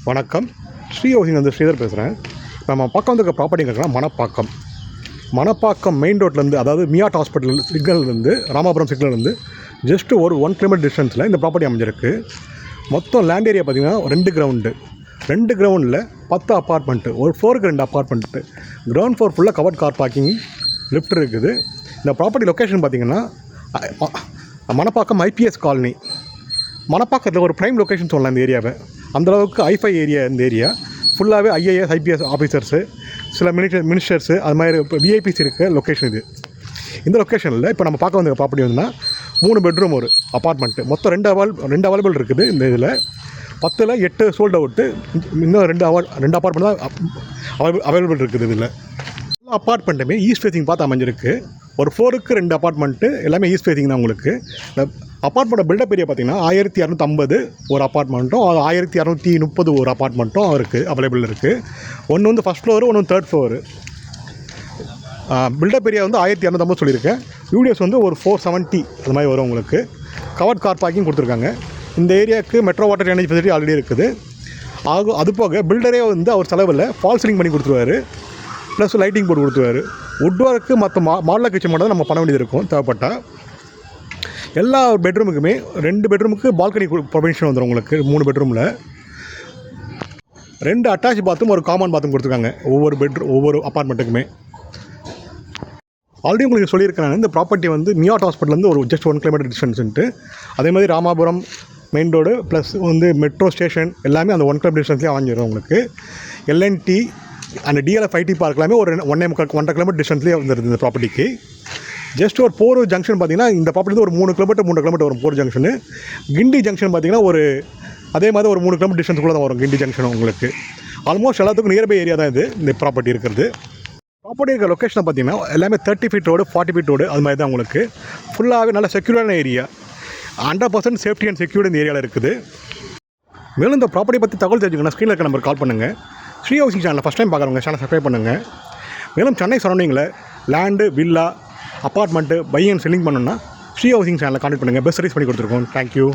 வணக்கம். ஸ்ரீ ஹவுசிங் வந்து ஸ்ரீதர் பேசுகிறேன். நம்ம பக்கம் வந்துருக்க ப்ராப்பர்ட்டி கேட்குறோம். மணப்பாக்கம் மெயின் ரோட்லேருந்து, அதாவது மியாட் ஹாஸ்பிட்டல் சிக்னல்லேருந்து, ராமாபுரம் சிக்னல்லேருந்து ஜஸ்ட்டு ஒரு 1 கிலோமீட்டர் டிஸ்டன்ஸில் இந்த ப்ராப்பர்ட்டி அமைஞ்சிருக்கு. மொத்தம் லேண்ட் ஏரியா பார்த்திங்கன்னா 2 கிரவுண்டில் 10 அப்பார்ட்மெண்ட்டு, ஒரு ஃப்ளோருக்கு 2 அப்பார்ட்மெண்ட்டு, கிரவுண்ட் ஃப்ளோர் ஃபுல்லாக கவர்ட் கார் பார்க்கிங், லிஃப்ட் இருக்குது. இந்த ப்ராப்பர்ட்டி லொக்கேஷன் பார்த்திங்கன்னா மணப்பாக்கம் ஐபிஎஸ் காலனி. மணப்பாக்கத்தில் ஒரு ப்ரைம் லொக்கேஷன் சொல்லலாம் இந்த ஏரியாவை. அந்தளவுக்கு ஐஃபை ஏரியா இந்த ஏரியா. ஃபுல்லாகவே ஐஏஎஸ் ஐபிஎஸ் ஆஃபீஸர்ஸு, சில மினிஸ்டர்ஸு, அது மாதிரி இப்போ விஐபிஸ் இருக்க லொக்கேஷன் இது. இந்த லொக்கேஷனில் இப்போ நம்ம பார்க்க வந்த ப்ராப்பர்ட்டி வந்துன்னா 3 பெட்ரூம் ஒரு அப்பார்ட்மெண்ட்டு. மொத்தம் 2 அவைலபிள் இருக்குது இந்த இதில். 10ல் 8 சோல்ட் அவுட்டு, இன்னும் 2 அப்பார்ட்மெண்ட் தான் அவைலபிள் இருக்குது இதில். எல்லா அப்பார்ட்மெண்ட்டுமே ஈஸ்ட் ஃபேஸிங் பார்த்து அமைஞ்சிருக்கு. ஒரு ஃப்ளோருக்கு 2 அப்பார்ட்மெண்ட்டு, எல்லாமே ஈஸ்ட் ஃபேஸிங் தான் உங்களுக்கு. இந்த அப்பார்ட்மெண்ட்டோட பில்டப் ஏரியா பார்த்திங்கன்னா 1250 ஒரு அப்பார்ட்மெண்ட்டும், 1230 ஒரு அப்பார்ட்மெண்ட்டும் இருக்குது, அவைலபிள் இருக்குது. ஒன்று வந்து ஃபஸ்ட் ஃப்ளோரு, ஒன்று 3rd ஃப்ளோரு. பில்டப் ஏரியா வந்து 1250 சொல்லியிருக்கேன். யூடிஎஸ் வந்து ஒரு 470 அது மாதிரி வரும் உங்களுக்கு. கவர்ட் கார் பார்க்கிங் கொடுத்துருக்காங்க. இந்த ஏரியாவுக்கு metro water energy facility already இருக்குது. அது போக பில்டரே வந்து அவர் செலவில் ஃபால் சீலிங் பண்ணி கொடுத்துருவாரு, ப்ளஸ் லைட்டிங் போட்டு கொடுத்துருவாரு. வுட் ஒர்க்கு மற்ற மாடலர் கிச்சன் மட்டும் தான் நம்ம பண்ண வேண்டியது இருக்கும் தேவைப்பட்டால். எல்லா பெட்ரூமுக்குமே 2 பெட்ரூமுக்கு பால்கனி ப்ரொவிஷன் வந்துடும் உங்களுக்கு. 3 பெட்ரூமில் 2 அட்டாச் பாத்ரூம், ஒரு காமன் பாத்ரூம் கொடுத்துருக்காங்க ஒவ்வொரு அப்பார்ட்மெண்ட்டுக்குமே. ஆல்ரெடி உங்களுக்கு சொல்லியிருக்கிறேன், இந்த ப்ராப்பர்ட்டி வந்து மியாட் ஹாஸ்பிட்டலேருந்து ஒரு ஜஸ்ட் 1 கிலோமீட்டர் டிஸ்டன்ஸுன்ட்டு. அதே மாதிரி ராமாபுரம் மெயின் ரோடு ப்ளஸ் வந்து மெட்ரோ ஸ்டேஷன் எல்லாமே அந்த 1 கிலோமீட்டர் டிஸ்டன்ஸ்லேயே அமைஞ்சிடும் உங்களுக்கு. L and T and DLF IT park எல்லாமே ஒரு 1.5 கிலோமீட்டர் டிஸ்டன்ஸ்லேயே வந்துருது இந்த ப்ராப்பர்ட்டிக்கு. ஜஸ்ட் ஒரு போரூர் ஜங்ஷன் பார்த்திங்கன்னா இந்த ப்ராப்பர்ட்டி ஒரு 3 கிலோமீட்டர் வரும் போரூர் ஜங்ஷனு. கிண்டி ஜங்ஷன் பார்த்திங்கன்னா அதே மாதிரி ஒரு 3 கிலோமீட்டர் டிஸ்டன்ஸ்குள்ளே தான் வரும் கிண்டி ஜங்ஷன் உங்களுக்கு. ஆல்மோஸ்ட் எல்லாத்துக்கும் நியர்பை ஏரியா தான் இது இந்த ப்ராப்பர்ட்டி இருக்கிறது. ப்ராப்பர்ட்டி இருக்கிற லொக்கேஷனை பார்த்திங்கன்னா எல்லாமே 30 ஃபீட் ரோடு, 40 ஃபீட் ரோடு, அது மாதிரி தான் உங்களுக்கு. ஃபுல்லாகவே நல்ல செக்யூரான ஏரியா. 100% சேஃப்டி அண்ட் செக்யூர்டு இந்த ஏரியாவில் இருக்குது. மேலும் இந்த ப்ராப்பர்ட்டி பற்றி தகவல் தெரிஞ்சுக்கணும், ஸ்க்ரீனில் இருக்க நம்பர் கால் பண்ணுங்கள். ஸ்ரீ ஹவுசிங் சேனலை ஃபஸ்ட் டைம் பார்க்குறவங்க சேனல் சப்ஸ்கிரைப் பண்ணுங்கள். மேலும் சென்னை சரௌண்டிங்கில் land, villa, apartment buy and selling பண்ணணுன்னா ஸ்ரீ ஹவுசிங் சேனலில் கான்டெக்ட் பண்ணுங்கள். பெஸ்ட் சர்வீஸ் பண்ணி கொடுத்துருக்கோம். தேங்க்யூ.